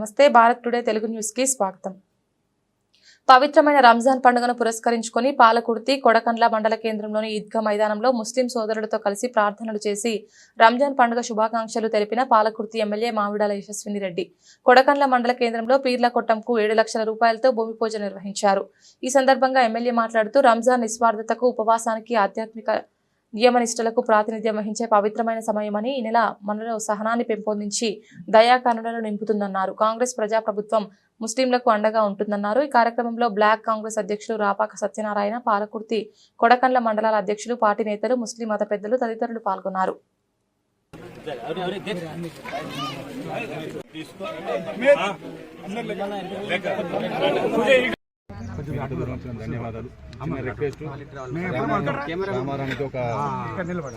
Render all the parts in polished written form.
నమస్తే Bharat today Telugu news కి స్వాగతం. పవిత్రమైన రంజాన్ పండుగను పురస్కరించుకొని పాలకుర్తి కొడకండ్ల మండల కేంద్రంలోని ఈద్గా మైదానంలో ముస్లిం సోదరులతో కలిసి ప్రార్థనలు చేసి రంజాన్ పండుగ శుభాకాంక్షలు తెలిపిన పాలకుర్తి ఎమ్మెల్యే మామిడాల యశస్విని రెడ్డి కొడకండ్ల మండల కేంద్రంలో పీర్ల కొట్టంకు 7 లక్షల రూపాయలతో భూమి పూజ నిర్వహించారు. ఈ సందర్భంగా ఎమ్మెల్యే మాట్లాడుతూ రంజాన్ నిస్వార్థతకు, ఉపవాసానికి, ఆధ్యాత్మిక నియమనిష్టలకు ప్రాతినిధ్యం వహించే పవిత్రమైన సమయమని, ఈ నెల మనలో సహనాన్ని పెంపొందించి దయాకరుణను నింపుతుందన్నారు. కాంగ్రెస్ ప్రజాప్రభుత్వం ముస్లింలకు అండగా ఉంటుందన్నారు. ఈ కార్యక్రమంలో బ్లాక్ కాంగ్రెస్ అధ్యక్షులు రాపాక సత్యనారాయణ, పాలకుర్తి కొడకండ్ల మండలాల అధ్యక్షులు, పార్టీ నేతలు, ముస్లిం మత పెద్దలు తదితరులు పాల్గొన్నారు. ధన్యవాదాలు. రిక్వెస్ట్, రామారానికి ఒక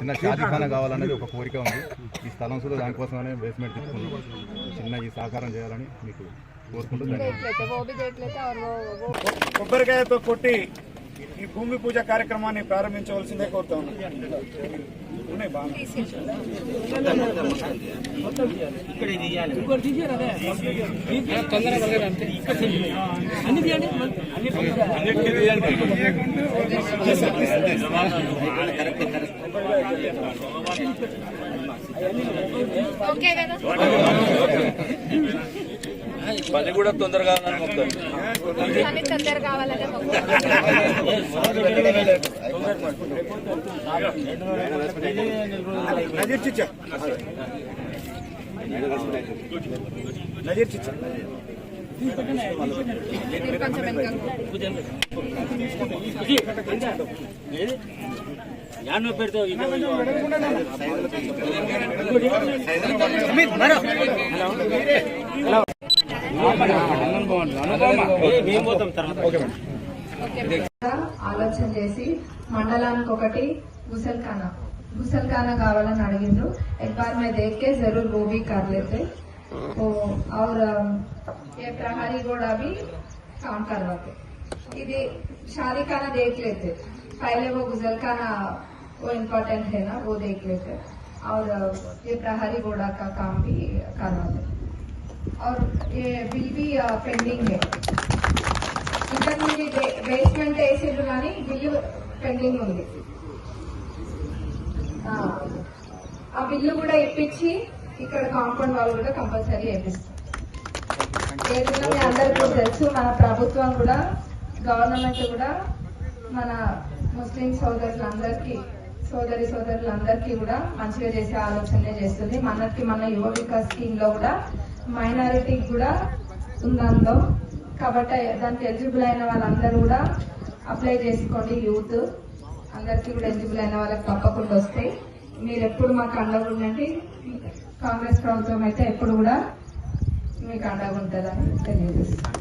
చిన్న షాదీఖానా కావాలనేది ఒక కోరిక ఉంది. ఈ స్థలం కూడా దానికోసమనే బేస్మెంట్ తీసుకున్నాం. చిన్న ఈ సహకారం చేయాలని మీకు కోరుకుంటున్నాను. కొబ్బరికాయతో కొట్టి ఈ భూమి పూజ కార్యక్రమాన్ని ప్రారంభించవలసిందే కోరుతా ఉన్నాను. పని కూడా తొందరగా ఆలోచన చేసి మండలానికి ఒకటి गुसलखाना కావాలని అడిగిండ్రు. एक बार मैं देख के जरूर वो भी कर लेते और ये प्रहरी गोड़ा भी काम करवाते. ये शादी खाना देख लेते, पहले वो गुसलखाना वो इम्पोर्टेंट है ना, वो देख लेते और ये प्रहरी गोड़ा का काम भी करवाते. और ये बिल भी पेंडिंग है. इंतर मुझे बेसमेंट వేసేది కానీ బిల్లు పెండింగ్ ఉంది. ఆ బిల్లు కూడా ఇప్పించి ఇక్కడ కాంపౌండ్ వాళ్ళు కూడా కంపల్సరీ వేపిస్తారు. ఏదైనా మీ అందరికీ తెలుసు, మన ప్రభుత్వం కూడా, గవర్నమెంట్ కూడా మన ముస్లిం సోదరులందరికీ కూడా మంచిగా చేసే ఆలోచనే చేస్తుంది. మన యువ వికాస్ స్కీమ్ లో కూడా మైనారిటీకి కూడా ఉందందో, కాబట్టి దానికి ఎలిజిబుల్ అయిన వాళ్ళందరూ కూడా అప్లై చేసుకోండి. యూత్ అందరికీ కూడా ఎలిజిబుల్ అయిన వాళ్ళకి తప్పకుండా వస్తాయి. మీరు ఎప్పుడు మాకు అండగా ఉండండి. కాంగ్రెస్ ప్రభుత్వం అయితే ఎప్పుడు కూడా మీకు అండగా ఉంటుందని తెలియజేస్తాను.